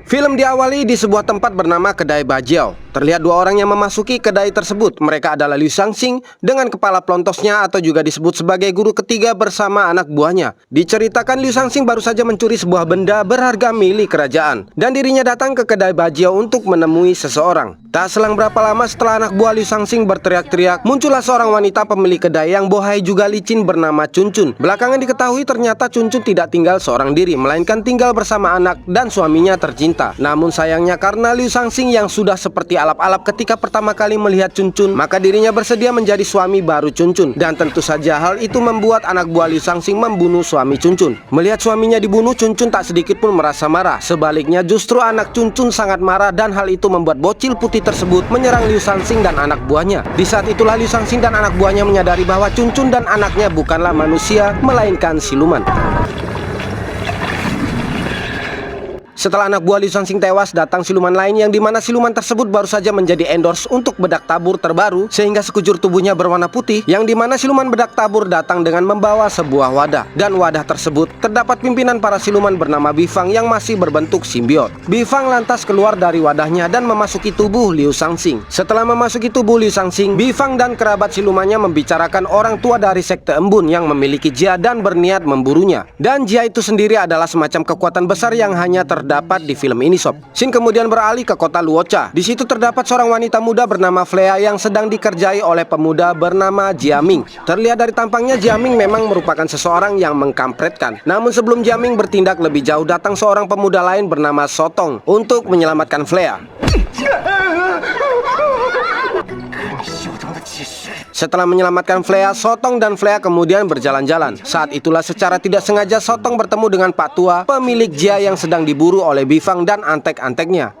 Film diawali di sebuah tempat bernama Kedai Bajau. Terlihat dua orang yang memasuki kedai tersebut. Mereka adalah Liu Shansing dengan kepala pelontosnya atau juga disebut sebagai guru ketiga bersama anak buahnya. Diceritakan Liu Shansing baru saja mencuri sebuah benda berharga milik kerajaan dan dirinya datang ke Kedai Bajau untuk menemui seseorang. Tak selang berapa lama setelah anak buah Liu Shansing berteriak-teriak, muncullah seorang wanita pemilik kedai yang bohai juga licin bernama Chun Chun. Belakangan diketahui ternyata Chun Chun tidak tinggal seorang diri, melainkan tinggal bersama anak dan suaminya tercinta. Namun sayangnya karena Liu Shansing yang sudah seperti alap-alap ketika pertama kali melihat Chun Chun, maka dirinya bersedia menjadi suami baru Chun Chun. Dan tentu saja hal itu membuat anak buah Liu Shansing membunuh suami Chun Chun. Melihat suaminya dibunuh, Chun Chun tak sedikit pun merasa marah. Sebaliknya justru anak Chun Chun sangat marah dan hal itu membuat bocil putih tersebut menyerang Liu Shansing dan anak buahnya. Di saat itulah Liu Shansing dan anak buahnya menyadari bahwa Chun Chun dan anaknya bukanlah manusia, melainkan siluman. Setelah anak buah Liu Shansing tewas, datang siluman lain yang dimana siluman tersebut baru saja menjadi endorse untuk bedak tabur terbaru, sehingga sekujur tubuhnya berwarna putih, yang dimana siluman bedak tabur datang dengan membawa sebuah wadah. Dan wadah tersebut terdapat pimpinan para siluman bernama Bifang yang masih berbentuk simbiot. Bifang lantas keluar dari wadahnya dan memasuki tubuh Liu Shansing. Setelah memasuki tubuh Liu Shansing, Bifang dan kerabat silumannya membicarakan orang tua dari sekte embun yang memiliki jia dan berniat memburunya. Dan jia itu sendiri adalah semacam kekuatan besar yang hanya terdapat di film ini sob. Scene kemudian beralih ke kota Luocha. Di situ terdapat seorang wanita muda bernama Flea yang sedang dikerjai oleh pemuda bernama Jiaming. Terlihat dari tampangnya Jiaming memang merupakan seseorang yang mengkampretkan. Namun sebelum Jiaming bertindak lebih jauh, datang seorang pemuda lain bernama Sotong untuk menyelamatkan Flea. Setelah menyelamatkan Flea, Sotong dan Flea kemudian berjalan-jalan. Saat itulah secara tidak sengaja Sotong bertemu dengan Pak Tua, pemilik jia yang sedang diburu oleh Bifang dan antek-anteknya.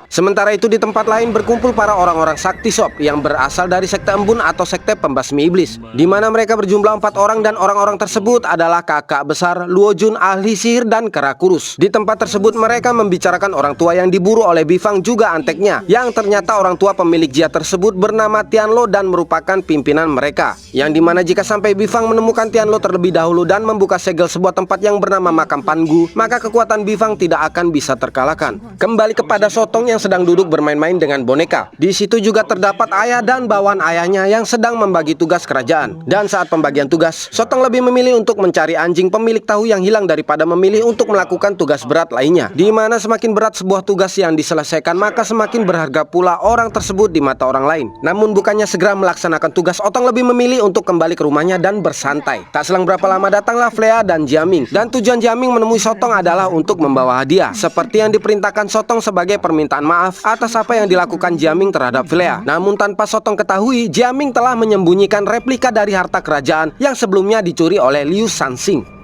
Sementara itu di tempat lain berkumpul para orang-orang sakti sob yang berasal dari sekte embun atau sekte pembasmi iblis, di mana mereka berjumlah 4 orang dan orang-orang tersebut adalah kakak besar Luo Jun, ahli sihir dan kera kurus. Di tempat tersebut mereka membicarakan orang tua yang diburu oleh Bifang juga anteknya, yang ternyata orang tua pemilik jia tersebut bernama Tianlo dan merupakan pimpinan mereka. Yang dimana jika sampai Bifang menemukan Tianlo terlebih dahulu dan membuka segel sebuah tempat yang bernama makam Pangu, maka kekuatan Bifang tidak akan bisa terkalahkan. Kembali kepada Sotong yang sedang duduk bermain-main dengan boneka. Di situ juga terdapat ayah dan bawahan ayahnya yang sedang membagi tugas kerajaan. Dan saat pembagian tugas, Sotong lebih memilih untuk mencari anjing pemilik tahu yang hilang daripada memilih untuk melakukan tugas berat lainnya. Di mana semakin berat sebuah tugas yang diselesaikan, maka semakin berharga pula orang tersebut di mata orang lain. Namun bukannya segera melaksanakan tugas, Sotong lebih memilih untuk kembali ke rumahnya dan bersantai. Tak selang berapa lama datanglah Flea dan Jiaming. Dan tujuan Jiaming menemui Sotong adalah untuk membawa hadiah, seperti yang diperintahkan Sotong sebagai permintaan maaf atas apa yang dilakukan Jiaming terhadap Flea. Namun tanpa Sotong ketahui, Jiaming telah menyembunyikan replika dari harta kerajaan yang sebelumnya dicuri oleh Liu Shansing.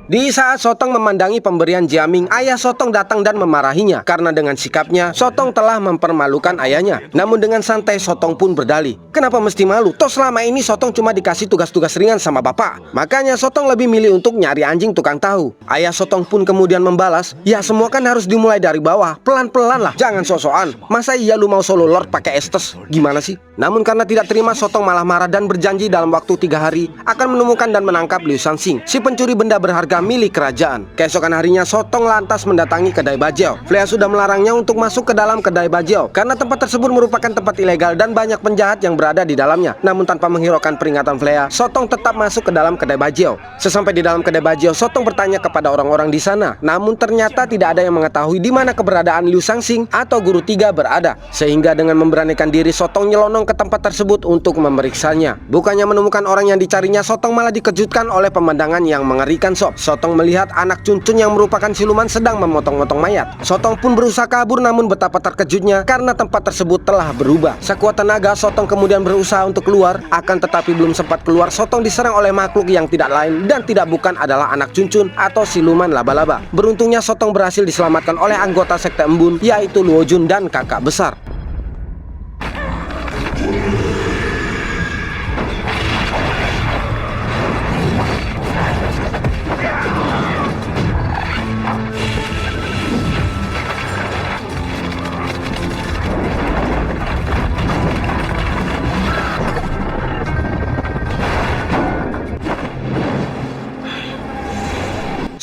Di saat Sotong memandangi pemberian Jiaming, ayah Sotong datang dan memarahinya karena dengan sikapnya Sotong telah mempermalukan ayahnya. Namun dengan santai Sotong pun berdalih, kenapa mesti malu? Toh selama ini Sotong cuma dikasih tugas-tugas ringan sama bapak. Makanya Sotong lebih milih untuk nyari anjing tukang tahu. Ayah Sotong pun kemudian membalas, ya semua kan harus dimulai dari bawah, pelan-pelan lah, jangan sok-sokan. Masa iya lu mau solo lord pakai estes? Gimana sih? Namun karena tidak terima, Sotong malah marah dan berjanji dalam waktu 3 hari akan menemukan dan menangkap Liu Shansing, si pencuri benda berharga milik kerajaan. Keesokan harinya Sotong lantas mendatangi Kedai Bajau. Flea sudah melarangnya untuk masuk ke dalam Kedai Bajau karena tempat tersebut merupakan tempat ilegal dan banyak penjahat yang berada di dalamnya. Namun tanpa menghiraukan peringatan Flea, Sotong tetap masuk ke dalam Kedai Bajau. Sesampai di dalam Kedai Bajau, Sotong bertanya kepada orang-orang di sana. Namun ternyata tidak ada yang mengetahui di mana keberadaan Liu Shansing atau guru 3 berada. Sehingga dengan memberanikan diri, Sotong nyelonong ke tempat tersebut untuk memeriksanya. Bukannya menemukan orang yang dicarinya, Sotong malah dikejutkan oleh pemandangan yang mengerikan sob. Sotong melihat anak Chun Chun yang merupakan siluman sedang memotong-motong mayat. Sotong pun berusaha kabur, namun betapa terkejutnya karena tempat tersebut telah berubah. Sekuat tenaga Sotong kemudian berusaha untuk keluar, akan tetapi belum sempat keluar Sotong diserang oleh makhluk yang tidak lain dan tidak bukan adalah anak Chun Chun atau siluman laba-laba. Beruntungnya Sotong berhasil diselamatkan oleh anggota sekte embun, yaitu Luo Jun dan kakak besar.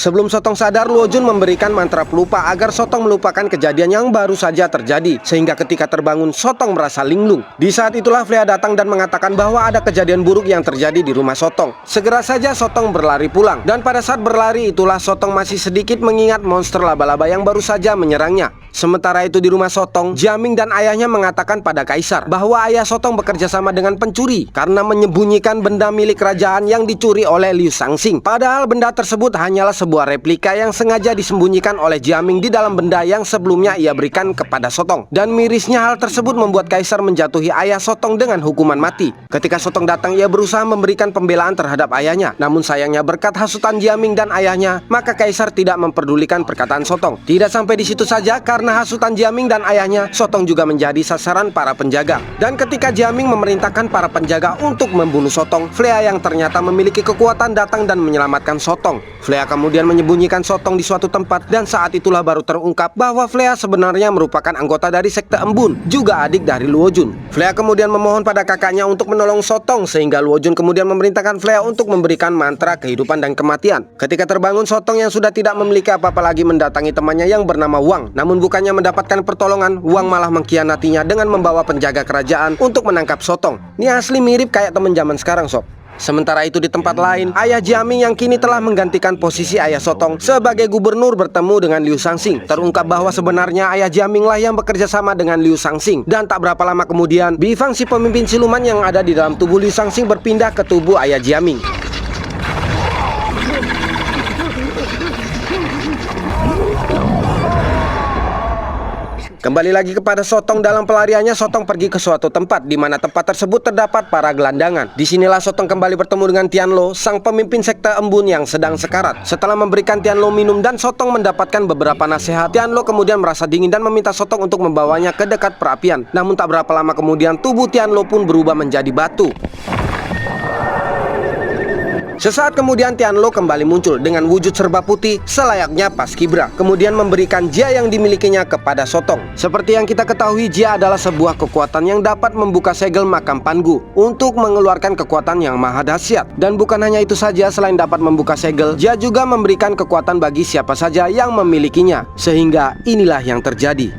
Sebelum Sotong sadar, Luo Jun memberikan mantra pelupa agar Sotong melupakan kejadian yang baru saja terjadi. Sehingga ketika terbangun, Sotong merasa linglung. Di saat itulah Flea datang dan mengatakan bahwa ada kejadian buruk yang terjadi di rumah Sotong. Segera saja Sotong berlari pulang. Dan pada saat berlari itulah Sotong masih sedikit mengingat monster laba-laba yang baru saja menyerangnya. Sementara itu di rumah Sotong, Jiaming dan ayahnya mengatakan pada Kaisar bahwa ayah Sotong bekerja sama dengan pencuri karena menyembunyikan benda milik kerajaan yang dicuri oleh Liu Shangxing. Padahal benda tersebut hanyalah sebuah replika yang sengaja disembunyikan oleh Jiaming di dalam benda yang sebelumnya ia berikan kepada Sotong. Dan mirisnya hal tersebut membuat Kaisar menjatuhi ayah Sotong dengan hukuman mati. Ketika Sotong datang, ia berusaha memberikan pembelaan terhadap ayahnya. Namun sayangnya berkat hasutan Jiaming dan ayahnya, maka Kaisar tidak memperdulikan perkataan Sotong. Tidak sampai di situ saja, karena hasutan Jiaming dan ayahnya, Sotong juga menjadi sasaran para penjaga. Dan ketika Jiaming memerintahkan para penjaga untuk membunuh Sotong, Flea yang ternyata memiliki kekuatan datang dan menyelamatkan Sotong. Flea kemudian menyembunyikan Sotong di suatu tempat, dan saat itulah baru terungkap bahwa Flea sebenarnya merupakan anggota dari sekte Embun, juga adik dari Luo Jun. Flea kemudian memohon pada kakaknya untuk menolong Sotong, sehingga Luo Jun kemudian memerintahkan Flea untuk memberikan mantra kehidupan dan kematian. Ketika terbangun, Sotong yang sudah tidak memiliki apa-apa lagi mendatangi temannya yang bernama Wang. Namun bukannya mendapatkan pertolongan, Wang malah mengkhianatinya dengan membawa penjaga kerajaan untuk menangkap Sotong. Ini asli mirip kayak temen zaman sekarang, sob. Sementara itu di tempat lain, ayah Jiaming yang kini telah menggantikan posisi ayah Sotong sebagai gubernur bertemu dengan Liu Shangxing. Terungkap bahwa sebenarnya ayah Jiaming lah yang bekerja sama dengan Liu Shangxing. Dan tak berapa lama kemudian, Bifang si pemimpin siluman yang ada di dalam tubuh Liu Shangxing berpindah ke tubuh ayah Jiaming. Kembali lagi kepada Sotong dalam pelariannya, Sotong pergi ke suatu tempat di mana tempat tersebut terdapat para gelandangan. Disinilah Sotong kembali bertemu dengan Tianlo, sang pemimpin sekte Embun yang sedang sekarat. Setelah memberikan Tianlo minum dan Sotong mendapatkan beberapa nasihat, Tianlo kemudian merasa dingin dan meminta Sotong untuk membawanya ke dekat perapian. Namun tak berapa lama kemudian tubuh Tianlo pun berubah menjadi batu. Sesaat kemudian Tianlo kembali muncul dengan wujud serba putih selayaknya Paskibra, kemudian memberikan Jia yang dimilikinya kepada Sotong. Seperti yang kita ketahui, Jia adalah sebuah kekuatan yang dapat membuka segel makam Pangu untuk mengeluarkan kekuatan yang maha dahsyat. Dan bukan hanya itu saja, selain dapat membuka segel, Jia juga memberikan kekuatan bagi siapa saja yang memilikinya. Sehingga inilah yang terjadi.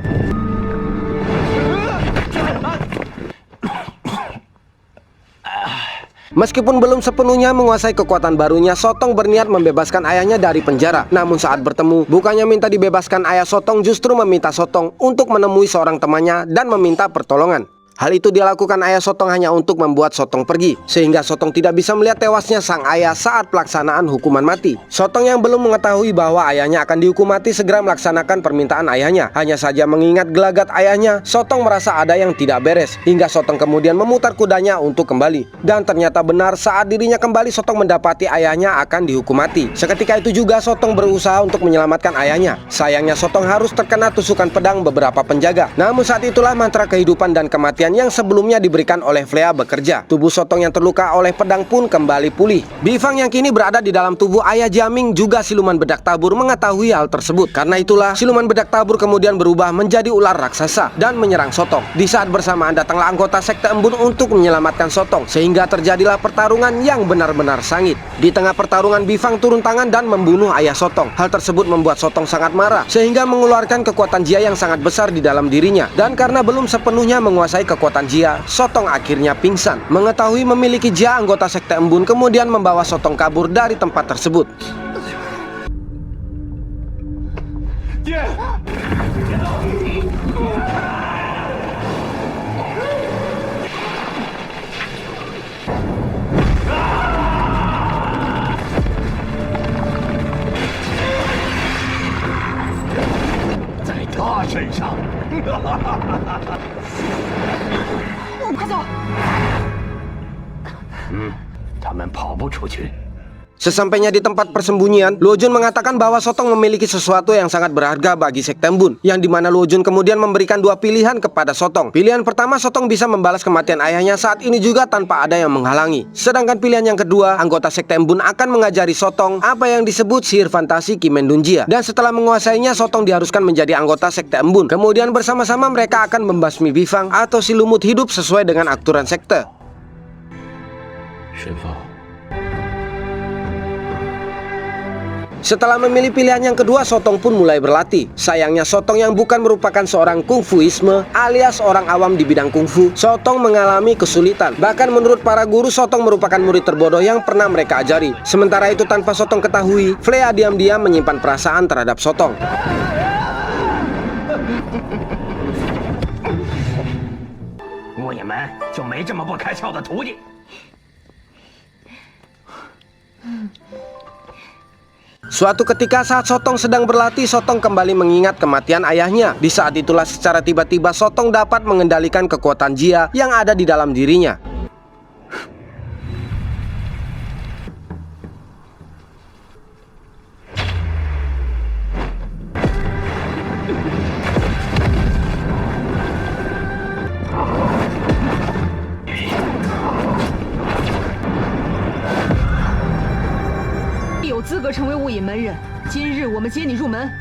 Meskipun belum sepenuhnya menguasai kekuatan barunya, Sotong berniat membebaskan ayahnya dari penjara. Namun saat bertemu, bukannya minta dibebaskan ayah Sotong, justru meminta Sotong untuk menemui seorang temannya dan meminta pertolongan. Hal itu dilakukan ayah Sotong hanya untuk membuat Sotong pergi, sehingga Sotong tidak bisa melihat tewasnya sang ayah saat pelaksanaan hukuman mati. Sotong yang belum mengetahui bahwa ayahnya akan dihukum mati segera melaksanakan permintaan ayahnya. Hanya saja mengingat gelagat ayahnya, Sotong merasa ada yang tidak beres, hingga Sotong kemudian memutar kudanya untuk kembali. Dan ternyata benar, saat dirinya kembali, Sotong mendapati ayahnya akan dihukum mati. Seketika itu juga Sotong berusaha untuk menyelamatkan ayahnya. Sayangnya Sotong harus terkena tusukan pedang beberapa penjaga. Namun saat itulah mantra kehidupan dan kematian yang sebelumnya diberikan oleh Flea bekerja. Tubuh Sotong yang terluka oleh pedang pun kembali pulih. Bifang yang kini berada di dalam tubuh ayah Jiaming juga siluman bedak tabur mengetahui hal tersebut. Karena itulah siluman bedak tabur kemudian berubah menjadi ular raksasa dan menyerang Sotong. Di saat bersamaan datanglah anggota sekte Embun untuk menyelamatkan Sotong, sehingga terjadilah pertarungan yang benar-benar sangit. Di tengah pertarungan, Bifang turun tangan dan membunuh ayah Sotong. Hal tersebut membuat Sotong sangat marah, sehingga mengeluarkan kekuatan Jia yang sangat besar di dalam dirinya. Dan karena belum sepenuhnya menguasai kekuatan Jia, Sotong akhirnya pingsan. Mengetahui memiliki Jia, anggota sekte Embun kemudian membawa Sotong kabur dari tempat tersebut. Sesampainya di tempat persembunyian, Luo Jun mengatakan bahwa Sotong memiliki sesuatu yang sangat berharga bagi sekte Embun, yang dimana Luo Jun kemudian memberikan dua pilihan kepada Sotong. Pilihan pertama, Sotong bisa membalas kematian ayahnya saat ini juga tanpa ada yang menghalangi. Sedangkan pilihan yang kedua, anggota sekte Embun akan mengajari Sotong apa yang disebut sihir fantasi Kimendun Jia. Dan setelah menguasainya, Sotong diharuskan menjadi anggota sekte Embun. Kemudian bersama-sama mereka akan membasmi Bifang atau si lumut hidup sesuai dengan aturan sekte. Setelah memilih pilihan yang kedua, Sotong pun mulai berlatih. Sayangnya Sotong yang bukan merupakan seorang kungfuisme alias orang awam di bidang kungfu, Sotong mengalami kesulitan. Bahkan menurut para guru, Sotong merupakan murid terbodoh yang pernah mereka ajari. Sementara itu tanpa Sotong ketahui, Flea diam-diam menyimpan perasaan terhadap Sotong. 我也们就没这么不开窍的徒弟。 Suatu ketika saat Sotong sedang berlatih, Sotong kembali mengingat kematian ayahnya. Di saat itulah secara tiba-tiba Sotong dapat mengendalikan kekuatan Jia yang ada di dalam dirinya. "有资格成为雾隐门人，今日我们接你入门。"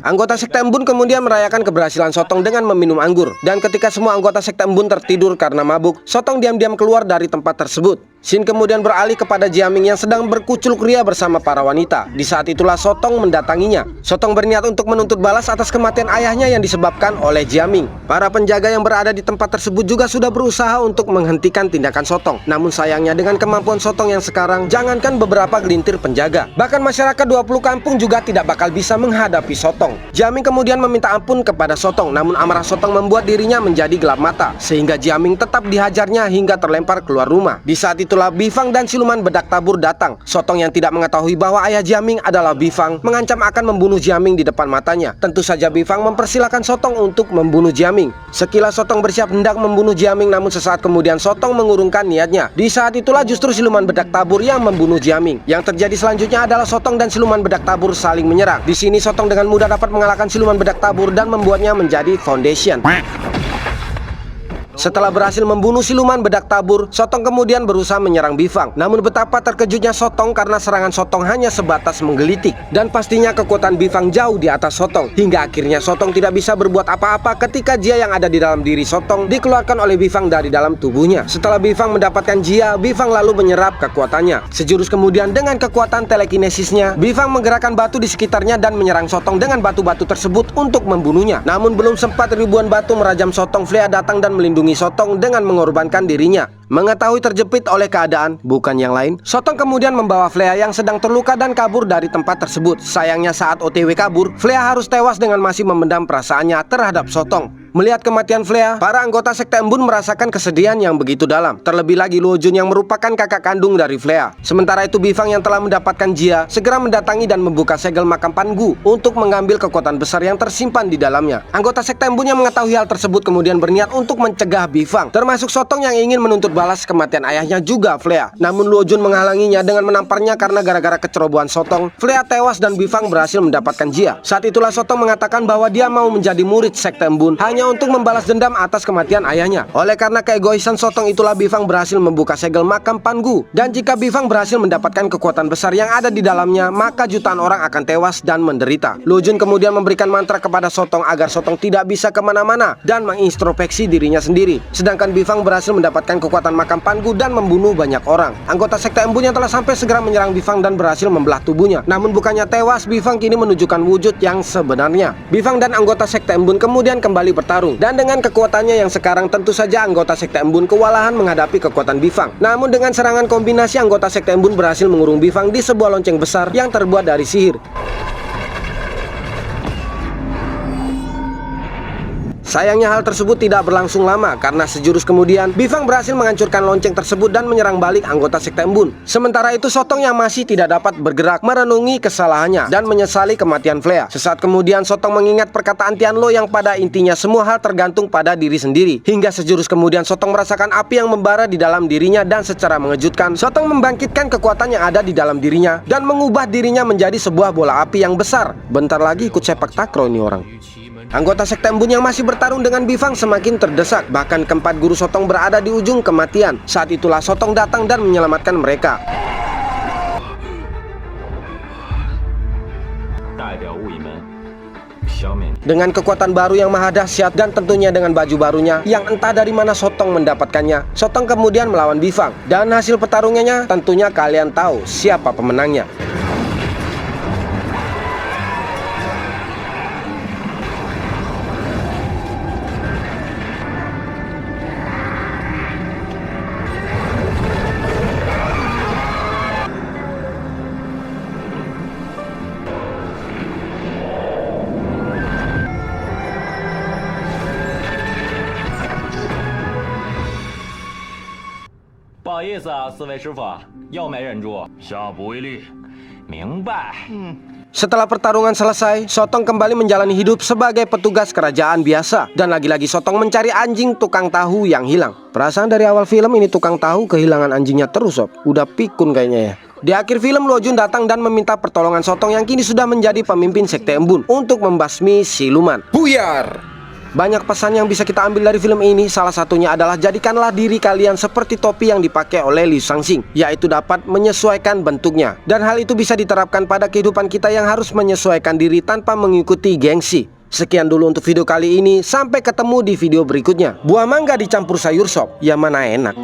Anggota Sekte Embun kemudian merayakan keberhasilan Sotong dengan meminum anggur. Dan ketika semua anggota Sekte Embun tertidur karena mabuk, Sotong diam-diam keluar dari tempat tersebut. Shin kemudian beralih kepada Jiaming yang sedang berkucul ria bersama para wanita. Di saat itulah Sotong mendatanginya. Sotong berniat untuk menuntut balas atas kematian ayahnya yang disebabkan oleh Jiaming. Para penjaga yang berada di tempat tersebut juga sudah berusaha untuk menghentikan tindakan Sotong. Namun sayangnya dengan kemampuan Sotong yang sekarang, jangankan beberapa gelintir penjaga, bahkan masyarakat 20 kampung juga tidak bakal bisa menghadapi Sotong. Jiaming kemudian meminta ampun kepada Sotong, namun amarah Sotong membuat dirinya menjadi gelap mata, sehingga Jiaming tetap dihajarnya hingga terlempar keluar rumah. Di saat itulah Bifang dan siluman bedak tabur datang. Sotong yang tidak mengetahui bahwa ayah Jiaming adalah Bifang mengancam akan membunuh Jiaming di depan matanya. Tentu saja Bifang mempersilahkan Sotong untuk membunuh Jiaming. Sekilas Sotong bersiap hendak membunuh Jiaming, namun sesaat kemudian Sotong mengurungkan niatnya. Di saat itulah justru siluman bedak tabur yang membunuh Jiaming. Yang terjadi selanjutnya adalah Sotong dan siluman bedak tabur saling menyerang. Di sini Sotong dengan mudah dapat mengalahkan siluman bedak tabur dan membuatnya menjadi foundation. Setelah berhasil membunuh siluman bedak tabur, Sotong kemudian berusaha menyerang Bifang. Namun betapa terkejutnya Sotong karena serangan Sotong hanya sebatas menggelitik. Dan pastinya kekuatan Bifang jauh di atas Sotong. Hingga akhirnya Sotong tidak bisa berbuat apa-apa ketika Jia yang ada di dalam diri Sotong dikeluarkan oleh Bifang dari dalam tubuhnya. Setelah Bifang mendapatkan Jia, Bifang lalu menyerap kekuatannya. Sejurus kemudian dengan kekuatan telekinesisnya, Bifang menggerakkan batu di sekitarnya dan menyerang Sotong dengan batu-batu tersebut untuk membunuhnya. Namun belum sempat ribuan batu merajam Sotong, Flea datang dan melindungi Sotong dengan mengorbankan dirinya. Mengetahui terjepit oleh keadaan, bukan yang lain, Sotong kemudian membawa Flea yang sedang terluka dan kabur dari tempat tersebut. Sayangnya saat OTW kabur, Flea harus tewas dengan masih memendam perasaannya terhadap Sotong. Melihat kematian Flea, para anggota Sekte Embun merasakan kesedihan yang begitu dalam. Terlebih lagi Luo Jun yang merupakan kakak kandung dari Flea. Sementara itu Bifang yang telah mendapatkan Jia segera mendatangi dan membuka segel makam Pan Gu untuk mengambil kekuatan besar yang tersimpan di dalamnya. Anggota Sekte Embun yang mengetahui hal tersebut kemudian berniat untuk mencegah Bifang, termasuk Sotong yang ingin menuntut balas kematian ayahnya juga Flea. Namun Luo Jun menghalanginya dengan menamparnya karena gara-gara kecerobohan Sotong, Flea tewas dan Bifang berhasil mendapatkan Jia. Saat itulah Sotong mengatakan bahwa dia mau menjadi murid Sekte Embun hanya untuk membalas dendam atas kematian ayahnya. Oleh karena keegoisan Sotong itulah Bifang berhasil membuka segel makam Pan Gu. Dan jika Bifang berhasil mendapatkan kekuatan besar yang ada di dalamnya, maka jutaan orang akan tewas dan menderita. Luo Jun kemudian memberikan mantra kepada Sotong agar Sotong tidak bisa kemana-mana dan mengintrospeksi dirinya sendiri. Sedangkan Bifang berhasil mendapatkan kekuatan makam Pan Gu dan membunuh banyak orang. Anggota Sekte Embun yang telah sampai segera menyerang Bifang dan berhasil membelah tubuhnya. Namun bukannya tewas, Bifang kini menunjukkan wujud yang sebenarnya. Bifang dan anggota Sekte Embun kemudian kembali bertarung. Dan dengan kekuatannya yang sekarang, tentu saja anggota Sekte Embun kewalahan menghadapi kekuatan Bifang. Namun dengan serangan kombinasi, anggota Sekte Embun berhasil mengurung Bifang di sebuah lonceng besar yang terbuat dari sihir. Sayangnya hal tersebut tidak berlangsung lama karena sejurus kemudian Bifang berhasil menghancurkan lonceng tersebut dan menyerang balik anggota Sekte Embun. Sementara itu Sotong yang masih tidak dapat bergerak merenungi kesalahannya dan menyesali kematian Flea. Sesaat kemudian Sotong mengingat perkataan Tianlo yang pada intinya semua hal tergantung pada diri sendiri. Hingga sejurus kemudian Sotong merasakan api yang membara di dalam dirinya dan secara mengejutkan Sotong membangkitkan kekuatan yang ada di dalam dirinya dan mengubah dirinya menjadi sebuah bola api yang besar. Bentar lagi ikut sepak takraw ini orang. Anggota Sekte Embun yang masih bertarung dengan Bifang semakin terdesak. Bahkan keempat guru Sotong berada di ujung kematian. Saat itulah Sotong datang dan menyelamatkan mereka. 消灭你。 Dengan kekuatan baru yang maha dahsyat dan tentunya dengan baju barunya yang entah dari mana Sotong mendapatkannya, Sotong kemudian melawan Bifang. Dan hasil pertarungannya tentunya kalian tahu siapa pemenangnya.不好意思啊，四位师傅，又没忍住。下不为例。明白。 Setelah pertarungan selesai, Sotong kembali menjalani hidup sebagai petugas kerajaan biasa. Dan lagi-lagi Sotong mencari anjing tukang tahu yang hilang. Perasaan dari awal film ini tukang tahu kehilangan anjingnya terus, sob. Udah pikun kayaknya ya. Di akhir film, Luo Jun datang dan meminta pertolongan Sotong yang kini sudah menjadi pemimpin Sekte Embun untuk membasmi siluman. Buyar! Banyak pesan yang bisa kita ambil dari film ini. Salah satunya adalah jadikanlah diri kalian seperti topi yang dipakai oleh Liu Shaoxing, yaitu dapat menyesuaikan bentuknya. Dan hal itu bisa diterapkan pada kehidupan kita yang harus menyesuaikan diri tanpa mengikuti gengsi. Sekian dulu untuk video kali ini. Sampai ketemu di video berikutnya. Buah mangga dicampur sayur sop, ya mana enak.